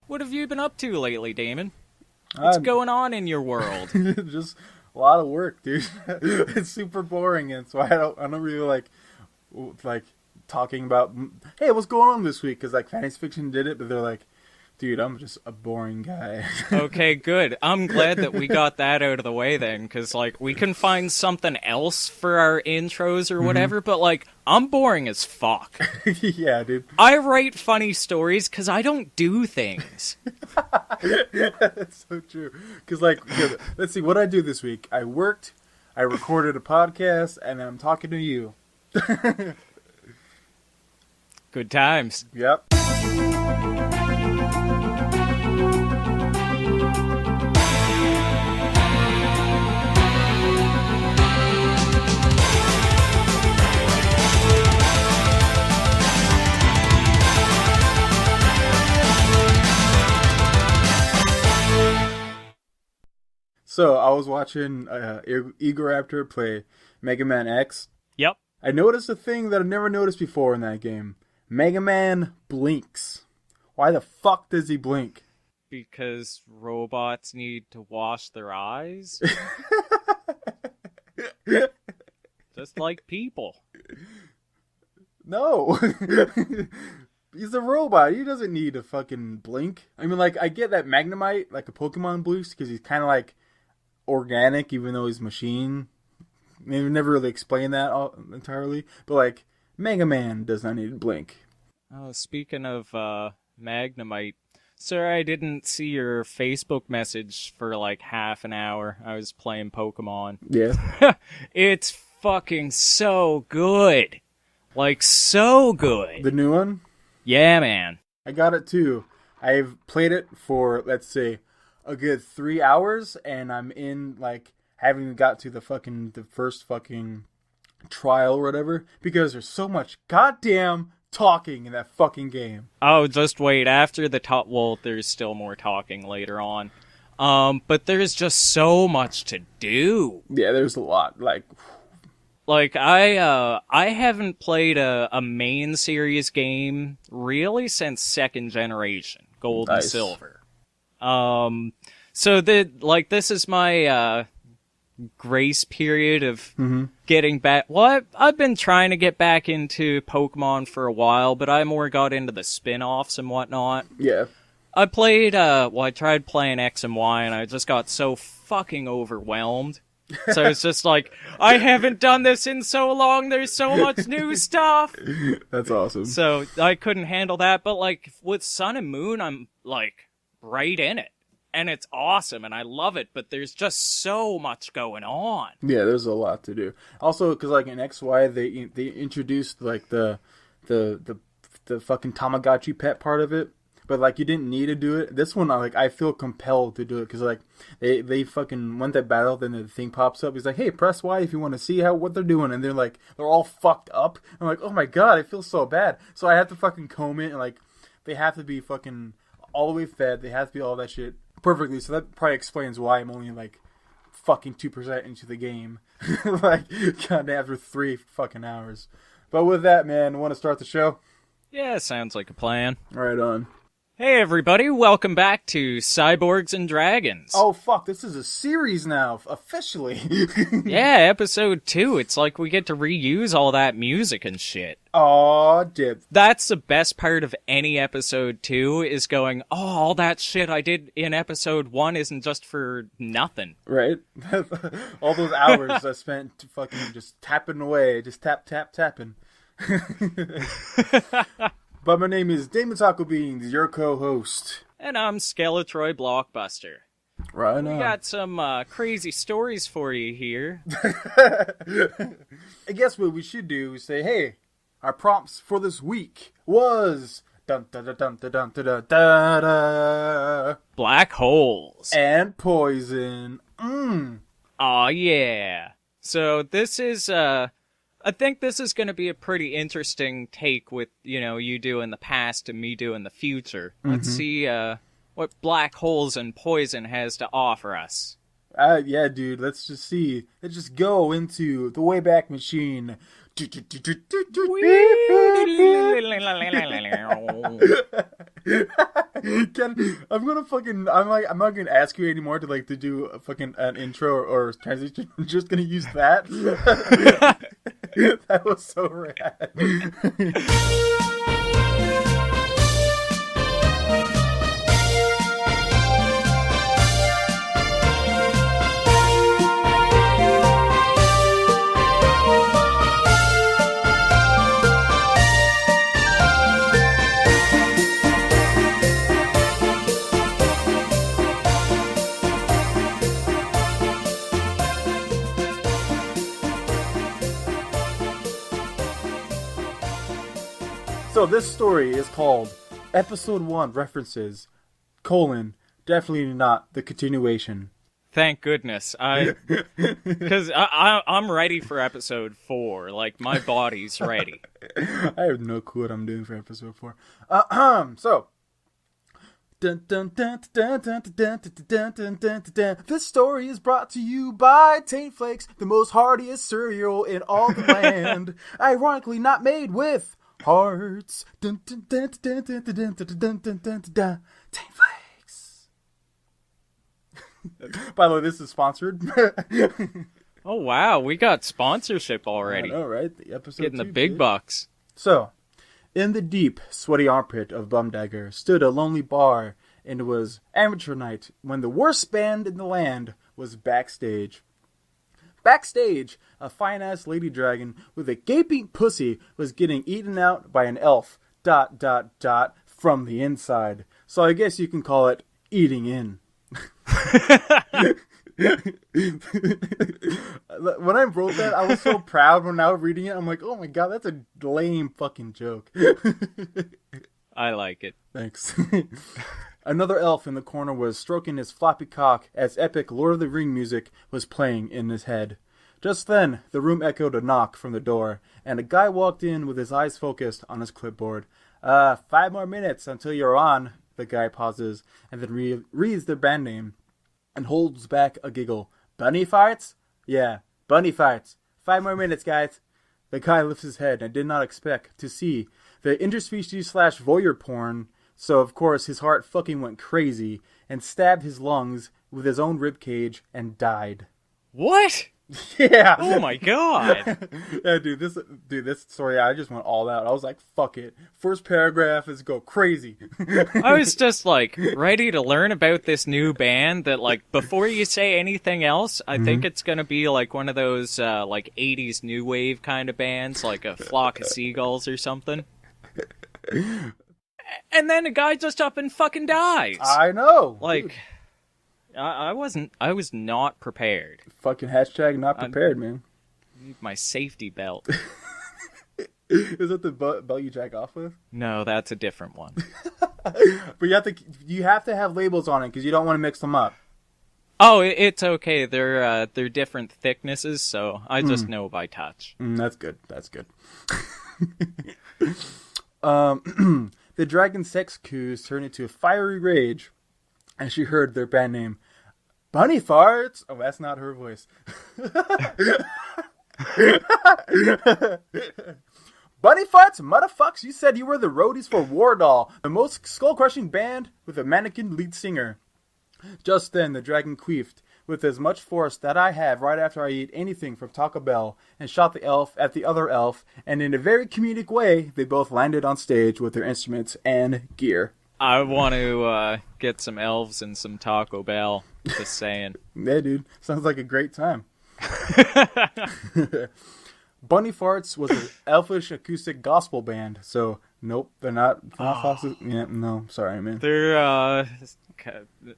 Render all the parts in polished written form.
What have you been up to lately, Damon? What's going on in your world? Just a lot of work, dude. It's super boring, and so I don't really like talking about, hey, what's going on this week? Because like fantasy fiction did it, but they're like, dude, I'm just a boring guy. Okay, good. I'm glad that we got that out of the way then, because, like, we can find something else for our intros or whatever, but, like, I'm boring as fuck. Yeah, dude. I write funny stories because I don't do things. That's so true. Because, like, let's see, what I do this week. I worked, I recorded a podcast, and I'm talking to you. Good times. Yep. So, I was watching Egoraptor play Mega Man X. Yep. I noticed a thing that I've never noticed before in that game. Mega Man blinks. Why the fuck does he blink? Because robots need to wash their eyes? Just like people. No. He's a robot. He doesn't need to fucking blink. I mean, like, I get that Magnemite, like a Pokemon blinks, because he's kind of like organic, even though he's machine. They never really explain that entirely. But, like, Mega Man does not need to blink. Oh, speaking of Magnemite, sorry I didn't see your Facebook message for like half an hour. I was playing Pokemon. Yeah. It's fucking so good. Like, so good. The new one? Yeah, man. I got it too. I've played it for, let's say, a good 3 hours, and I'm in, like, having got to the first fucking trial or whatever, because there's so much goddamn talking in that fucking game. Oh, just wait. After the top, well, there's still more talking later on. But there's just so much to do. Yeah, there's a lot. Like, I haven't played a main series game really since second generation, Gold and Silver. So this is my grace period of getting back. Well, I've been trying to get back into Pokemon for a while, but I more got into the spin-offs and whatnot. Yeah. I played, I tried playing X and Y, and I just got so fucking overwhelmed. So it's just like, I haven't done this in so long, there's so much new stuff! That's awesome. So I couldn't handle that, but like, with Sun and Moon, I'm, like, right in it. And it's awesome, and I love it, but there's just so much going on. Yeah, there's a lot to do. Also, because like in XY, they introduced like the fucking Tamagotchi pet part of it, but like you didn't need to do it. This one, I feel compelled to do it because like they fucking went that battle, then the thing pops up. He's like, hey, press Y if you want to see what they're doing, and they're all fucked up. I'm like, oh my god, I feel so bad. So I have to fucking comb it, and like they have to be fucking all the way fed. They have to be all that shit perfectly, so that probably explains why I'm only like fucking 2% into the game. Like, kinda after 3 fucking hours. But with that, man, want to start the show? Yeah, sounds like a plan. Right on. Hey everybody, welcome back to Cyborgs and Dragons. Oh fuck, this is a series now, officially. Yeah, episode 2. It's like we get to reuse all that music and shit. Aw, dip. That's the best part of any episode 2, is going, oh, all that shit I did in episode 1 isn't just for nothing. Right? All those hours I spent fucking just tapping away, just tapping. But my name is Damon Taco Beans, your co-host. And I'm Skeletroy Blockbuster. Right on. We got some crazy stories for you here. I guess what we should do is say, hey, our prompts for this week was dun dun dun dun dun dun dun dun dun, black holes and poison. Aw, yeah. So this is I think this is going to be a pretty interesting take with, you do in the past and me do in the future. Let's see what black holes and poison has to offer us. Yeah, dude, let's just see. Let's just go into the Wayback Machine. I'm not gonna ask you anymore to do a fucking an intro or transition. I'm just gonna use that. That was so rad. So this story is called Episode 1 References, definitely not the continuation. Thank goodness. Because I'm ready for episode 4. Like, my body's ready. I have no clue what I'm doing for episode 4. So. Dun, dun, dun, dun, dun, dun, dun, dun, dun, dun, dun. This story is brought to you by Taint Flakes, the most heartiest cereal in all the land. Ironically not made with hearts. Dun, dun, dun, dun, dun, dun, dun, dun, dun, dun, dun, dun. Taint Flakes. By the way, this is sponsored. Oh wow, we got sponsorship already. I know, right? The episode getting the big bucks. So, in the deep, sweaty armpit of Bumdagger stood a lonely bar, and it was amateur night when the worst band in the land was backstage. Backstage, a fine-ass lady dragon with a gaping pussy was getting eaten out by an elf, ... from the inside. So I guess you can call it eating in. When I wrote that, I was so proud. When I was reading it, I'm like, oh my god, that's a lame fucking joke. I like it. Thanks. Another elf in the corner was stroking his floppy cock as epic Lord of the Ring music was playing in his head. Just then, the room echoed a knock from the door, and a guy walked in with his eyes focused on his clipboard. 5 more minutes until you're on, the guy pauses, and then reads their band name, and holds back a giggle. Bunny farts? Yeah, bunny farts. 5 more minutes, guys. The guy lifts his head and did not expect to see the interspecies / voyeur porn, so of course his heart fucking went crazy and stabbed his lungs with his own ribcage and died. What? Yeah. Oh my god. Yeah, this story, I just went all out. I was like, fuck it. First paragraph is go crazy. I was just like ready to learn about this new band that like before you say anything else, I think it's going to be like one of those like 80s new wave kind of bands, like a Flock of Seagulls or something. And then a guy just up and fucking dies. I know. Like I was not prepared. Fucking hashtag not prepared, man. I need my safety belt. Is that the belt you jack off with? No, that's a different one. But you have to have labels on it because you don't want to mix them up. Oh, it's okay. They're different thicknesses, so I just know by touch. That's good. That's good. The dragon sex coos turned into a fiery rage as she heard their band name. Bunny farts! Oh, that's not her voice. Bunny farts, motherfucks, you said you were the roadies for War Doll, the most skull-crushing band with a mannequin lead singer. Just then, the dragon queefed with as much force that I have right after I eat anything from Taco Bell and shot the elf at the other elf, and in a very comedic way, they both landed on stage with their instruments and gear. I want to get some elves and some Taco Bell, just saying. Yeah, dude. Sounds like a great time. Bunny Farts was an elfish acoustic gospel band, so nope, they're not. Yeah, no, sorry, man. They're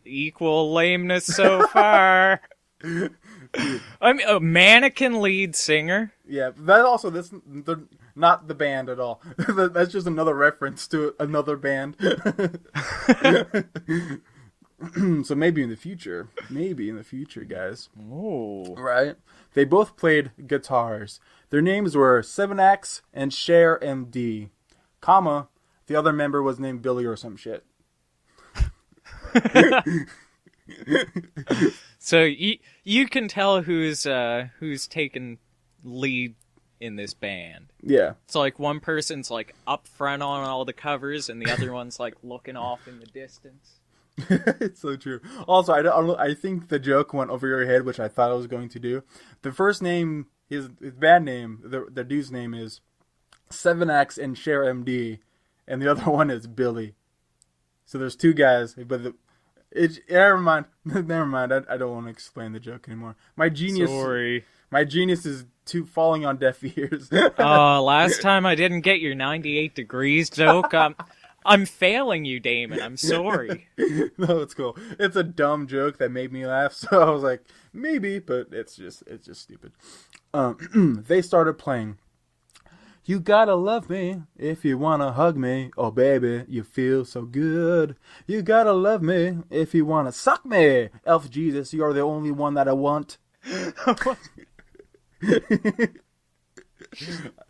equal lameness so far. I mean, a mannequin lead singer. Yeah, that also they're not the band at all. That's just another reference to another band. So maybe in the future, guys. Oh, right. They both played guitars. Their names were 7X and Cher MD, comma, the other member was named Billy or some shit. So you can tell who's taken lead in this band. Yeah. It's like one person's like up front on all the covers, and the other one's like looking off in the distance. It's so true. Also, I think the joke went over your head, which I thought I was going to do. The first name, his band name, the dude's name is 7X and Share MD, and the other one is Billy. So there's two guys, but never mind. Never mind. I don't want to explain the joke anymore. My genius is falling on deaf ears. Last time I didn't get your 98 degrees joke. I'm failing you, Damon. I'm sorry. No, it's cool. It's a dumb joke that made me laugh, so I was like, maybe, but it's just stupid. They started playing. You gotta love me if you wanna hug me. Oh, baby, you feel so good. You gotta love me if you wanna suck me. Elf Jesus, you're the only one that I want.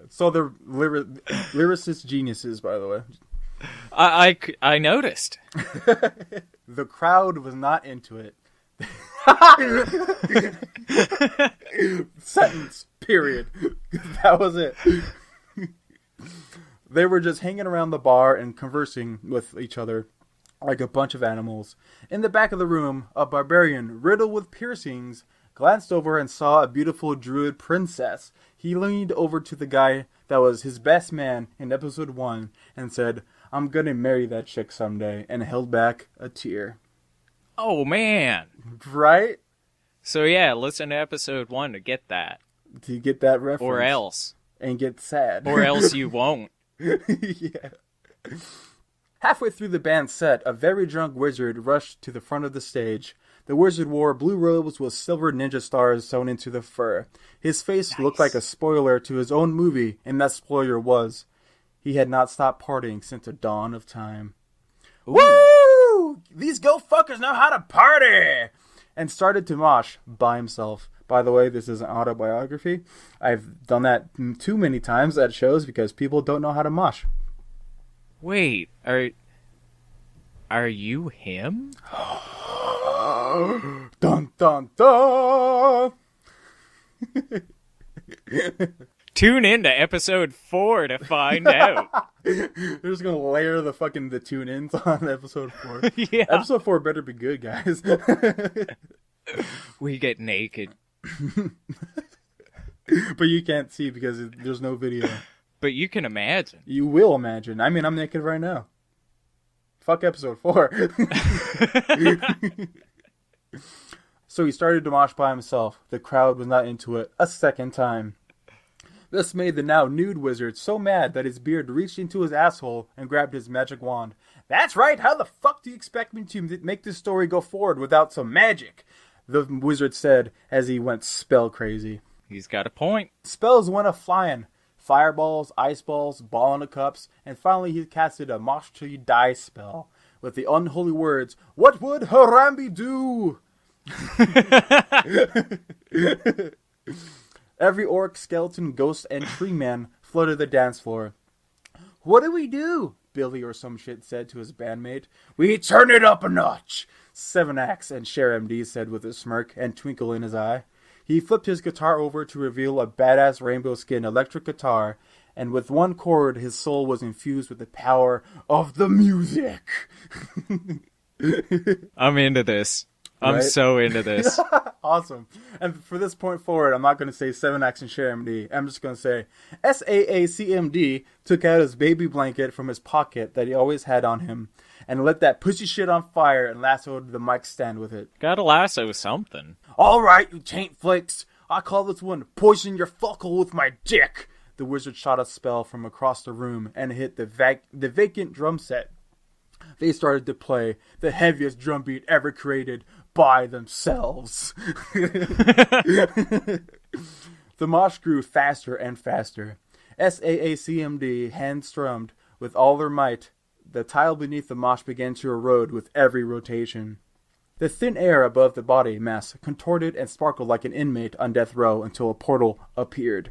So they're lyricist geniuses, by the way. I noticed. The crowd was not into it. Sentence. Period. That was it. They were just hanging around the bar and conversing with each other like a bunch of animals. In the back of the room, a barbarian riddled with piercings glanced over and saw a beautiful druid princess. He leaned over to the guy that was his best man in episode 1 and said, I'm gonna marry that chick someday, and held back a tear. Oh, man. Right? So, yeah, listen to episode 1 to get that. To get that reference. Or else. And get sad. Or else you won't. Yeah. Halfway through the band's set, a very drunk wizard rushed to the front of the stage. The wizard wore blue robes with silver ninja stars sewn into the fur. His face looked like a spoiler to his own movie, and that spoiler was, he had not stopped partying since the dawn of time. Ooh. Woo! These go-fuckers know how to party! And started to mosh by himself. By the way, this is an autobiography. I've done that too many times at shows because people don't know how to mosh. Wait, are you him? Dun dun dun! Tune in to episode 4 to find out. They're just gonna layer the tune-ins on episode 4. Yeah. Episode 4 better be good, guys. We get naked. But you can't see because there's no video. But you can imagine. You will imagine. I mean, I'm naked right now. Fuck episode 4. So he started to mosh by himself. The crowd was not into it a second time. This made the now nude wizard so mad that his beard reached into his asshole and grabbed his magic wand. That's right, how the fuck do you expect me to make this story go forward without some magic? The wizard said as he went spell crazy. He's got a point. Spells went a-flying. Fireballs, ice balls, ball in the cups, and finally he casted a mosh till you die spell with the unholy words, "What would Harambe do?" Every orc, skeleton, ghost, and tree man flooded the dance floor. What do we do? Billy or some shit said to his bandmate. We turn it up a notch, 7X and Share MD said with a smirk and twinkle in his eye. He flipped his guitar over to reveal a badass rainbow skin electric guitar, and with one chord his soul was infused with the power of the music. I'm into this. I'm Right? so into this. Awesome. And for this point forward, I'm not going to say 7X and Share MD. I'm just going to say SAACMD took out his baby blanket from his pocket that he always had on him and lit that pussy shit on fire and lassoed the mic stand with it. Gotta lasso something. All right, you taint flakes. I call this one poison your fuckhole with my dick. The wizard shot a spell from across the room and hit the vacant drum set. They started to play the heaviest drum beat ever created by themselves. The mosh grew faster and faster. SAACMD hand-strummed with all their might. The tile beneath the mosh began to erode with every rotation. The thin air above the body mass contorted and sparkled like an inmate on death row until a portal appeared.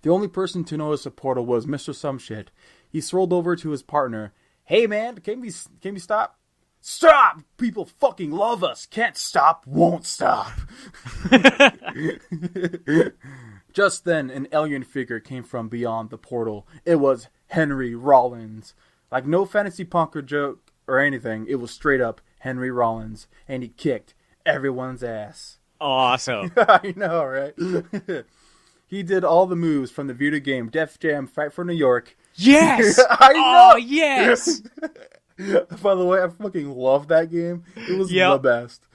The only person to notice a portal was Mr. Someshit. He strolled over to his partner. Hey man, can we stop? Stop! People fucking love us. Can't stop, won't stop. Just then, an alien figure came from beyond the portal. It was Henry Rollins. Like, no fantasy punk or joke or anything. It was straight up Henry Rollins. And he kicked everyone's ass. Awesome. I know, right? He did all the moves from the video game Def Jam Fight for New York. Yes! I know! Oh, yes! By the way, I fucking love that game. It was the best.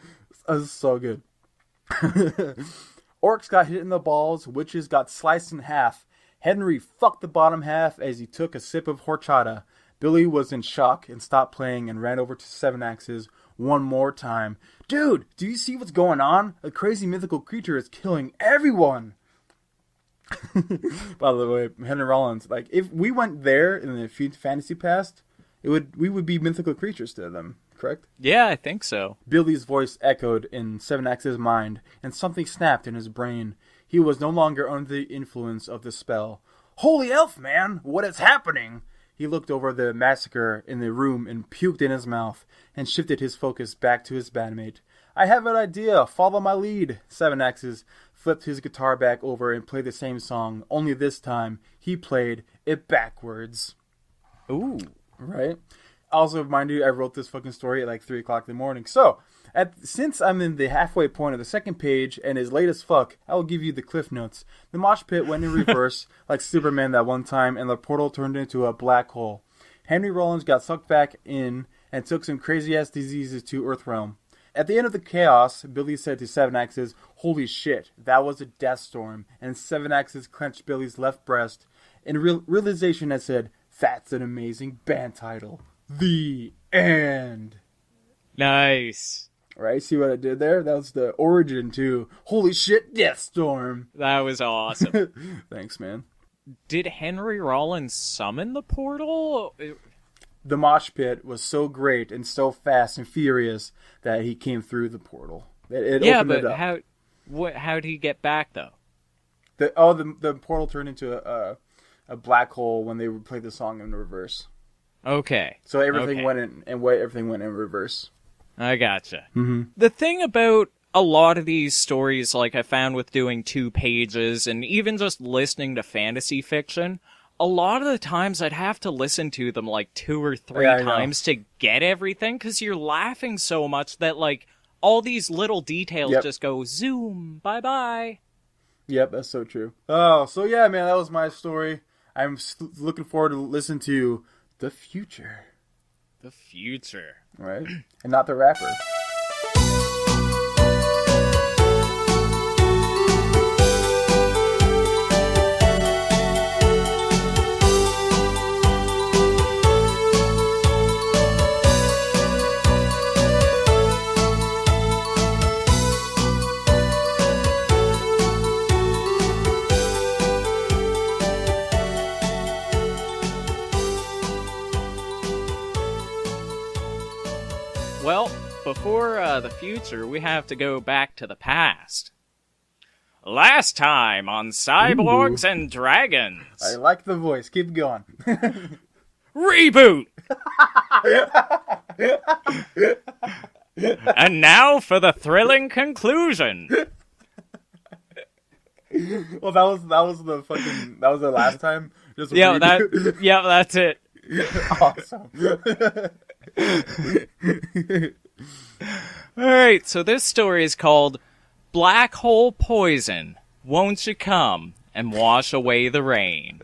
It was so good. Orcs got hit in the balls. Witches got sliced in half. Henry fucked the bottom half as he took a sip of horchata. Billy was in shock and stopped playing and ran over to Seven Axes one more time. Dude, do you see what's going on? A crazy mythical creature is killing everyone. By the way, Henry Rollins, like, if we went there in the fantasy past, we would be mythical creatures to them, correct? Yeah, I think so. Billy's voice echoed in Seven Axe's mind, and something snapped in his brain. He was no longer under the influence of the spell. Holy elf, man! What is happening? He looked over the massacre in the room and puked in his mouth, and shifted his focus back to his bandmate. I have an idea. Follow my lead. Seven Axes flipped his guitar back over and played the same song, only this time he played it backwards. Ooh. Right? Also, mind you, I wrote this fucking story at like 3 o'clock in the morning. So, since I'm in the halfway point of the second page and is late as fuck, I will give you the cliff notes. The mosh pit went in reverse like Superman that one time, and the portal turned into a black hole. Henry Rollins got sucked back in and took some crazy-ass diseases to Earthrealm. At the end of the chaos, Billy said to Seven Axes, "Holy shit, that was a death storm." And Seven Axes clenched Billy's left breast in realization that said, "That's an amazing band title. The end." Nice. Right? See what I did there? That was the origin to Holy shit, Death Storm. That was awesome. Thanks, man. Did Henry Rollins summon the portal? The mosh pit was so great and so fast and furious that he came through the portal. It opened it up. How did he get back, though? The portal turned into a black hole when they played the song in reverse. Okay. So everything went in reverse. I gotcha. Mm-hmm. The thing about a lot of these stories, like I found with doing 2 pages and even just listening to fantasy fiction, a lot of the times I'd have to listen to them like 2 or 3 times to get everything, because you're laughing so much that like all these little details just go zoom, bye-bye. Yep, that's so true. Oh, so yeah, man, that was my story. I'm looking forward to listen to the future. The future. Right? And not the rapper. Well, before the future, we have to go back to the past. Last time on Cyborgs and Dragons. I like the voice. Keep going. Reboot! And now for the thrilling conclusion. Well, that was the last time. Just that's it. Awesome. Alright, so this story is called Black Hole Poison. Won't you come and wash away the rain?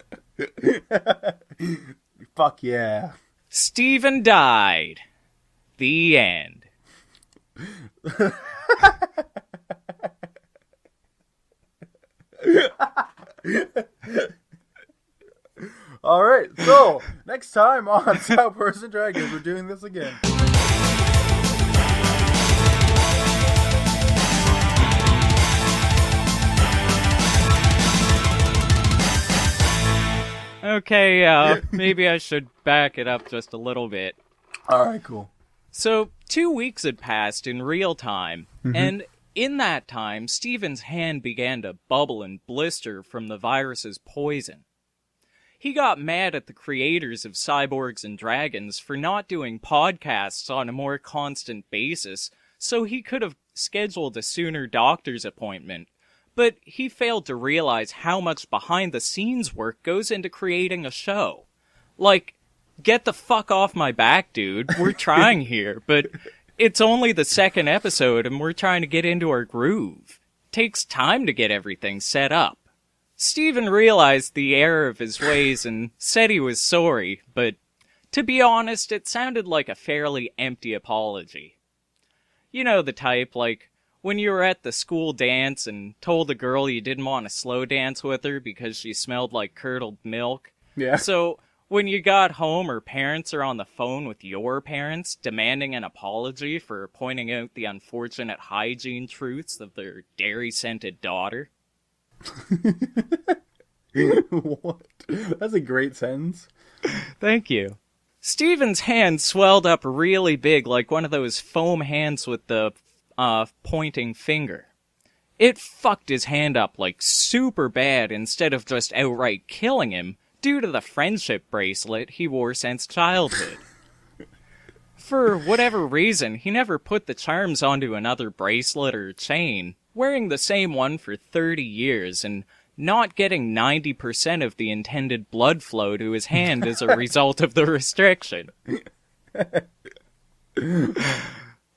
Fuck yeah. Stephen died. The end. Alright, so next time on Cyborgs and Dragons, we're doing this again. Okay, maybe I should back it up just a little bit. Alright, cool. So, 2 weeks had passed in real time, and in that time, Stephen's hand began to bubble and blister from the virus's poison. He got mad at the creators of Cyborgs and Dragons for not doing podcasts on a more constant basis, so he could have scheduled a sooner doctor's appointment. But he failed to realize how much behind-the-scenes work goes into creating a show. Like, get the fuck off my back, dude. We're trying here, but it's only the second episode and we're trying to get into our groove. Takes time to get everything set up. Stephen realized the error of his ways and said he was sorry, but to be honest, it sounded like a fairly empty apology. You know the type, like, when you were at the school dance and told a girl you didn't want to slow dance with her because she smelled like curdled milk. Yeah. So, when you got home, her parents are on the phone with your parents, demanding an apology for pointing out the unfortunate hygiene truths of their dairy-scented daughter. What? That's a great sentence. Thank you. Stephen's hand swelled up really big, like one of those foam hands with the pointing finger. It fucked his hand up like super bad instead of just outright killing him due to the friendship bracelet he wore since childhood. For whatever reason, he never put the charms onto another bracelet or chain, wearing the same one for 30 years and not getting 90% of the intended blood flow to his hand as a result of the restriction.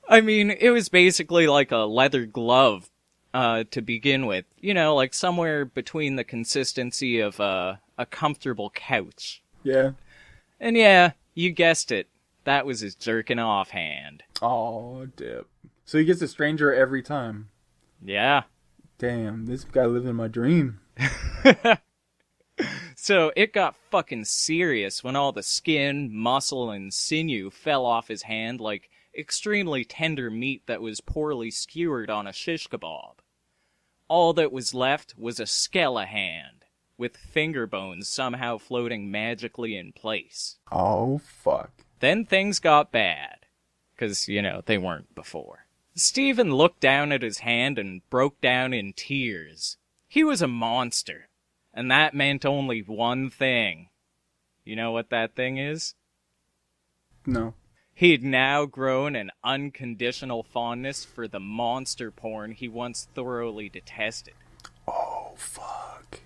I mean, it was basically like a leather glove to begin with. You know, like somewhere between the consistency of a comfortable couch. Yeah. And yeah, you guessed it. That was his jerking off hand. Oh, dip. So he gets a stranger every time. Yeah. Damn, this guy living my dream. So it got fucking serious when all the skin, muscle, and sinew fell off his hand like extremely tender meat that was poorly skewered on a shish kebab. All that was left was a Skele-hand, with finger bones somehow floating magically in place. Oh, fuck. Then things got bad. 'Cause, you know, they weren't before. Stephen looked down at his hand and broke down in tears. He was a monster. And that meant only one thing. You know what that thing is? No. He'd now grown an unconditional fondness for the monster porn he once thoroughly detested. Oh, fuck.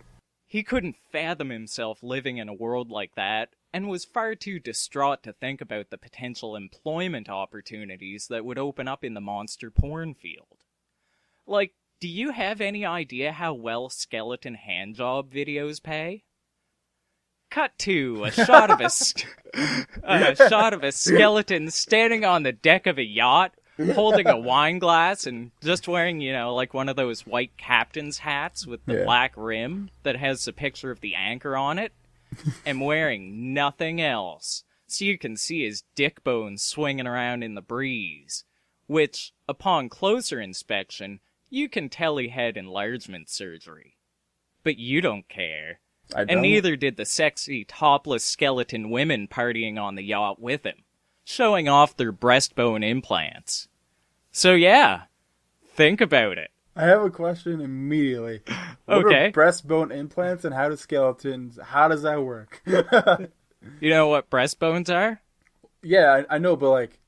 He couldn't fathom himself living in a world like that, and was far too distraught to think about the potential employment opportunities that would open up in the monster porn field. Like, do you have any idea how well skeleton handjob videos pay? Cut to a shot of a skeleton standing on the deck of a yacht, holding a wine glass and just wearing, you know, like one of those white captain's hats with the black rim that has a picture of the anchor on it, and wearing nothing else, so you can see his dick bones swinging around in the breeze, which, upon closer inspection, you can tell he had enlargement surgery. But you don't care. And neither did the sexy, topless skeleton women partying on the yacht with him, showing off their breastbone implants. So yeah, think about it. I have a question immediately. What Okay. are breastbone implants and how do skeletons, how does that work? You know what breastbones are? Yeah, I know, but like,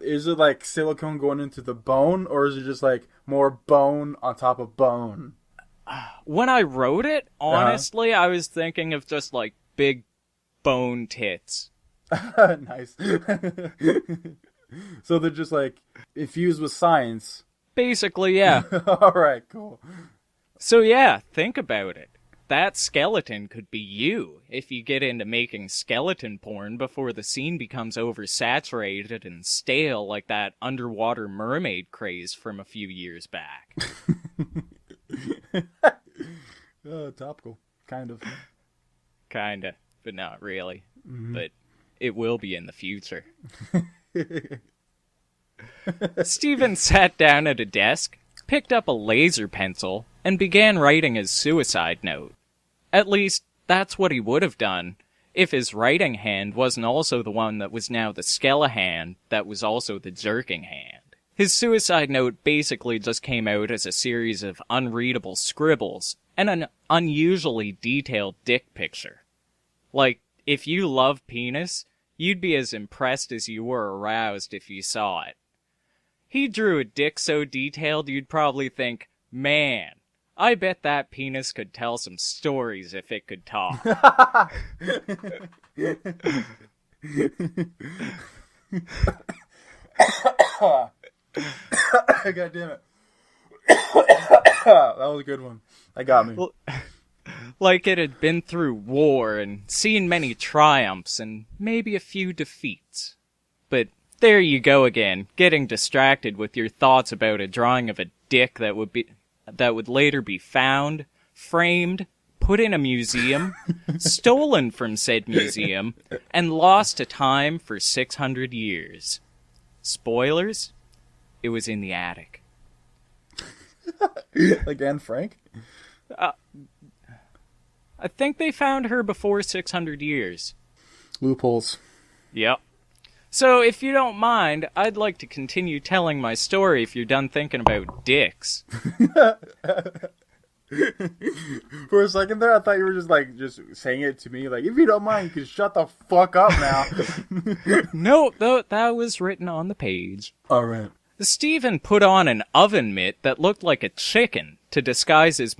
is it like silicone going into the bone, or is it just like more bone on top of bone? When I wrote it, honestly, I was thinking of just like big bone tits. Nice. So they're just like infused with science. Basically, yeah. Alright, cool. So yeah, think about it. That skeleton could be you if you get into making skeleton porn before the scene becomes oversaturated and stale like that underwater mermaid craze from a few years back. Topical. Kind of. Kinda, but not really. Mm-hmm. But it will be in the future. Stephen sat down at a desk, picked up a laser pencil, and began writing his suicide note. At least, that's what he would have done, if his writing hand wasn't also the one that was now the Skele-hand that was also the jerking hand. His suicide note basically just came out as a series of unreadable scribbles and an unusually detailed dick picture. Like, if you love penis, you'd be as impressed as you were aroused if you saw it. He drew a dick so detailed you'd probably think, man, I bet that penis could tell some stories if it could talk. God damn it. That was a good one. That got me. Like it had been through war and seen many triumphs and maybe a few defeats. But there you go again, getting distracted with your thoughts about a drawing of a dick that would later be found, framed, put in a museum, stolen from said museum, and lost to time for 600 years. Spoilers? It was in the attic. Like Anne Frank? I think they found her before 600 years. Loopholes. Yep. So, if you don't mind, I'd like to continue telling my story if you're done thinking about dicks. For a second there, I thought you were just saying it to me. Like, if you don't mind, you can shut the fuck up now. No, that was written on the page. All right. Stephen put on an oven mitt that looked like a chicken to disguise his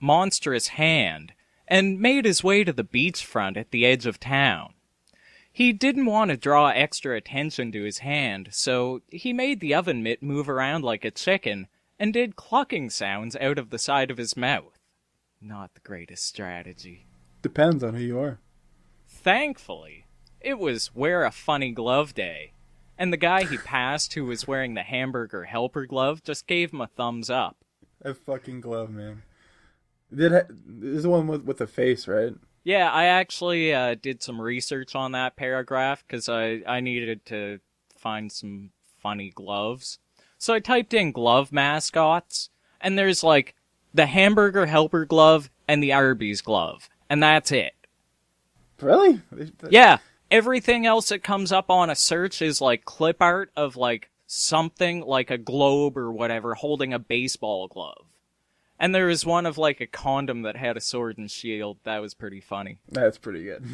monstrous hand, and made his way to the beachfront at the edge of town. He didn't want to draw extra attention to his hand, so he made the oven mitt move around like a chicken, and did clucking sounds out of the side of his mouth. Not the greatest strategy. Depends on who you are. Thankfully, it was Wear a Funny Glove Day, and the guy he passed who was wearing the hamburger helper glove just gave him a thumbs up. That fucking glove, man. This is the one with the face, right? Yeah, I actually did some research on that paragraph because I needed to find some funny gloves. So I typed in glove mascots, and there's like the hamburger helper glove and the Arby's glove, and that's it. Really? Yeah, everything else that comes up on a search is like clip art of like something like a globe or whatever holding a baseball glove. And there was one of, like, a condom that had a sword and shield. That was pretty funny. That's pretty good.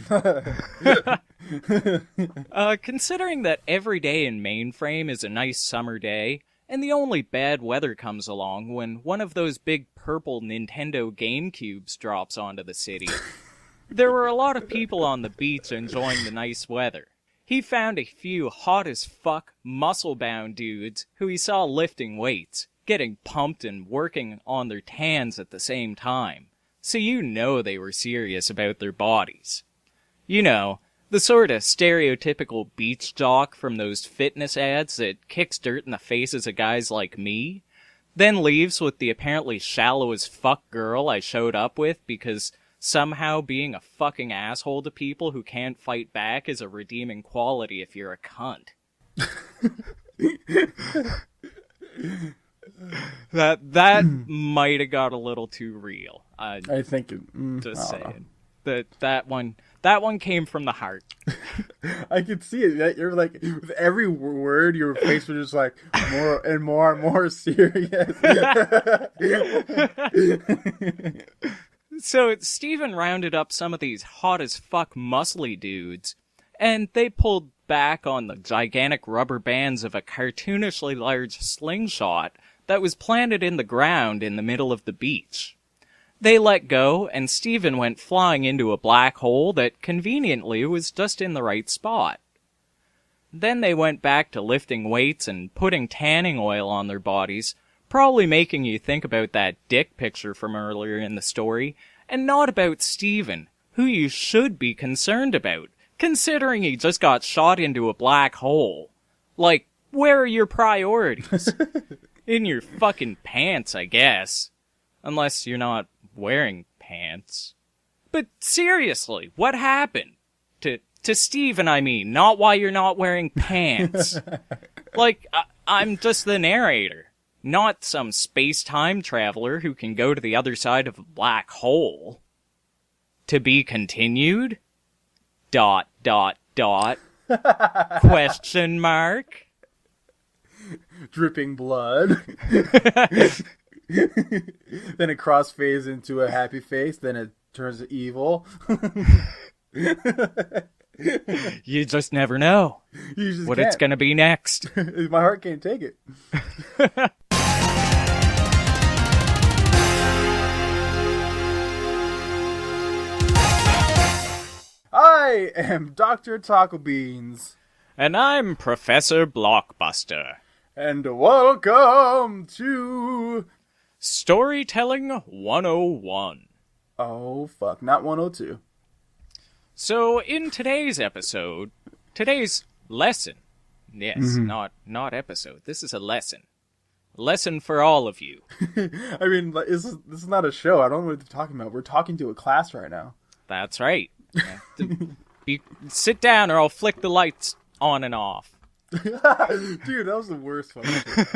Considering that every day in Mainframe is a nice summer day, and the only bad weather comes along when one of those big purple Nintendo GameCubes drops onto the city, there were a lot of people on the beach enjoying the nice weather. He found a few hot-as-fuck, muscle-bound dudes who he saw lifting weights, getting pumped and working on their tans at the same time, so you know they were serious about their bodies. You know, the sort of stereotypical beach jock from those fitness ads that kicks dirt in the faces of guys like me, then leaves with the apparently shallow-as-fuck girl I showed up with because somehow being a fucking asshole to people who can't fight back is a redeeming quality if you're a cunt. That might have got a little too real. I think it, just saying that one came from the heart. I could see it. That you're like with every word, your face was just like more and more and more serious. So Stephen rounded up some of these hot as fuck muscly dudes, and they pulled back on the gigantic rubber bands of a cartoonishly large slingshot that was planted in the ground in the middle of the beach. They let go, and Stephen went flying into a black hole that conveniently was just in the right spot. Then they went back to lifting weights and putting tanning oil on their bodies, probably making you think about that dick picture from earlier in the story, and not about Stephen, who you should be concerned about, considering he just got shot into a black hole. Like, where are your priorities? In your fucking pants, I guess. Unless you're not wearing pants. But seriously, what happened? To Stephen, I mean, not why you're not wearing pants. Like, I'm just the narrator. Not some space-time traveler who can go to the other side of a black hole. To be continued? ... Question mark? Dripping blood. Then it crossfades into a happy face. Then it turns evil. You just never know what it's gonna be next. My heart can't take it. I am Dr. Taco Beans. And I'm Professor Blockbuster. And welcome to... Storytelling 101. Oh, fuck. Not 102. So, in today's lesson... Yes, not episode. This is a lesson. Lesson for all of you. I mean, this is not a show. I don't know what they're talking about. We're talking to a class right now. That's right. Sit down or I'll flick the lights on and off. Dude, that was the worst fucking shit.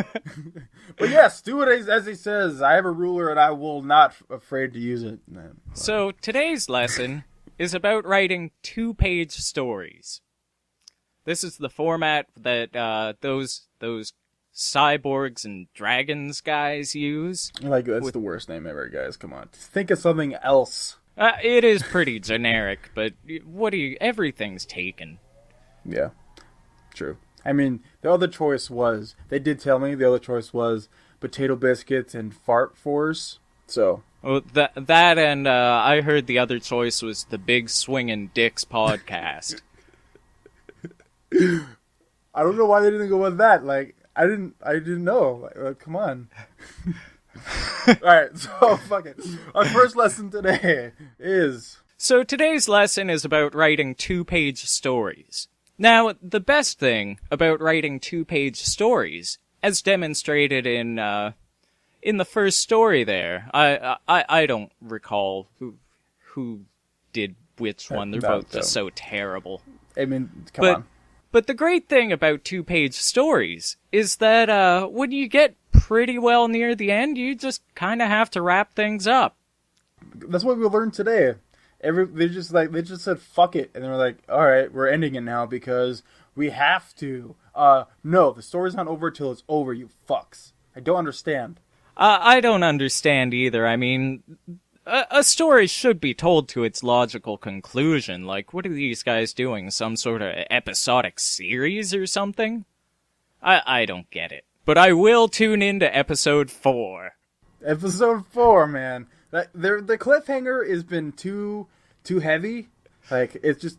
But yes, do it as he says. I have a ruler and I will not afraid to use it. So today's lesson is about writing 2-page stories. This is the format that those Cyborgs and Dragons guys use. Like, that's the worst name ever, guys. Come on. Think of something else. It is pretty generic, but everything's taken. Yeah, true. I mean, the other choice was, they did tell me the other choice was Potato Biscuits and Fart Force, so. Well, that and I heard the other choice was the Big Swingin' Dicks podcast. I don't know why they didn't go with that. Like, I didn't know. Like, come on. Alright, so fuck it. Our first lesson today is... So today's lesson is about writing 2-page stories. Now, the best thing about writing 2-page stories, as demonstrated in the first story there, I don't recall who did which one. They're both just so terrible. I mean, come on. But the great thing about 2-page stories is that when you get pretty well near the end, you just kind of have to wrap things up. That's what we learned today. They just said fuck it, and they were like, all right, we're ending it now because we have to. No, the story's not over till it's over, you fucks. I don't understand. I don't understand either. I mean, a story should be told to its logical conclusion. Like, what are these guys doing? Some sort of episodic series or something? I don't get it. But I will tune into episode 4. Episode 4, man. The cliffhanger has been too heavy. Like, it's just...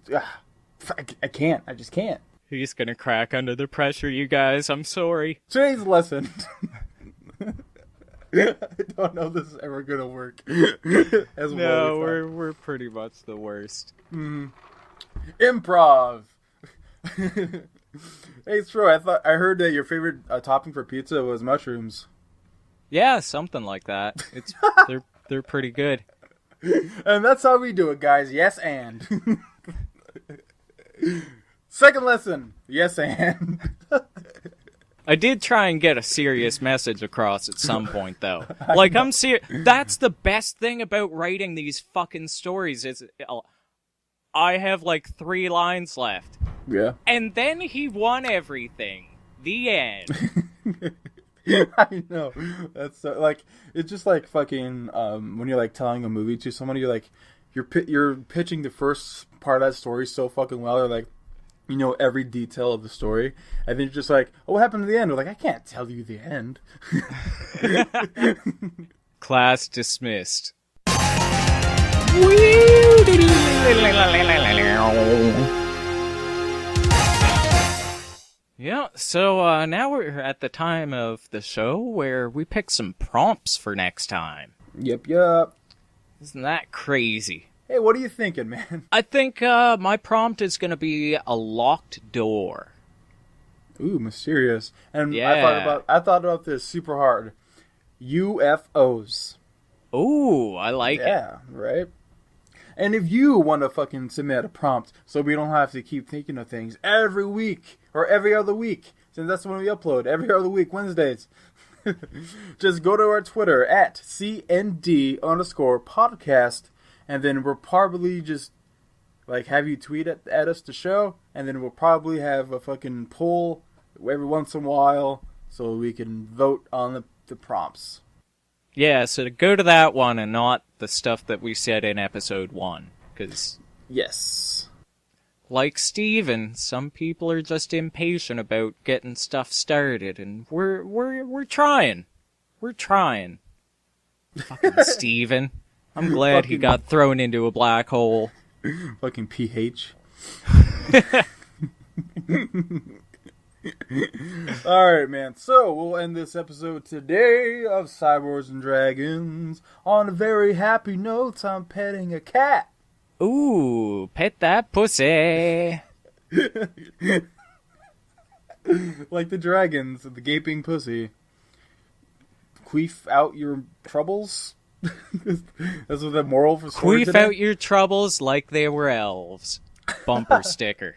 I can't. I just can't. He's gonna crack under the pressure, you guys. I'm sorry. Today's lesson... I don't know if this is ever gonna work. We're pretty much the worst. Improv. Hey, Stro, I heard that your favorite topping for pizza was mushrooms. Yeah, something like that. They're pretty good. And that's how we do it, guys. Yes, and. Second lesson. Yes, and. I did try and get a serious message across at some point, though. Like, I'm serious. That's the best thing about writing these fucking stories is I have, like, 3 lines left. Yeah. And then he won everything. The end. I know. That's so, like, it's just like fucking, when you're, like, telling a movie to somebody, you're, like, you're pitching the first part of that story so fucking well, they're like, you know every detail of the story, and then you're just like, oh, what happened to the end? We're like, I can't tell you the end. Class dismissed. Yeah, so now we're at the time of the show where we pick some prompts for next time. Yep. Isn't that crazy? Hey, what are you thinking, man? I think my prompt is going to be a locked door. Ooh, mysterious. And yeah. I thought about this super hard. UFOs. Ooh, I like it. Yeah, right? And if you want to fucking submit a prompt so we don't have to keep thinking of things every week or every other week, since that's when we upload, every other week, Wednesdays, just go to our Twitter at CND_podcast. And then we'll probably just, like, have you tweet at us the show. And then we'll probably have a fucking poll every once in a while so we can vote on the prompts. Yeah, so to go to that one and not the stuff that we said in episode 1. Because... Yes. Like Steven, some people are just impatient about getting stuff started. And we're trying. We're trying. Fucking Steven. I'm glad he got thrown into a black hole. Fucking PH. Alright, man. So, we'll end this episode today of Cyborgs and Dragons on a very happy note. I'm petting a cat. Ooh, pet that pussy. Like the dragons, the gaping pussy. Queef out your troubles? That's what the moral for story Queef today? out your troubles like they were elves. Bumper sticker.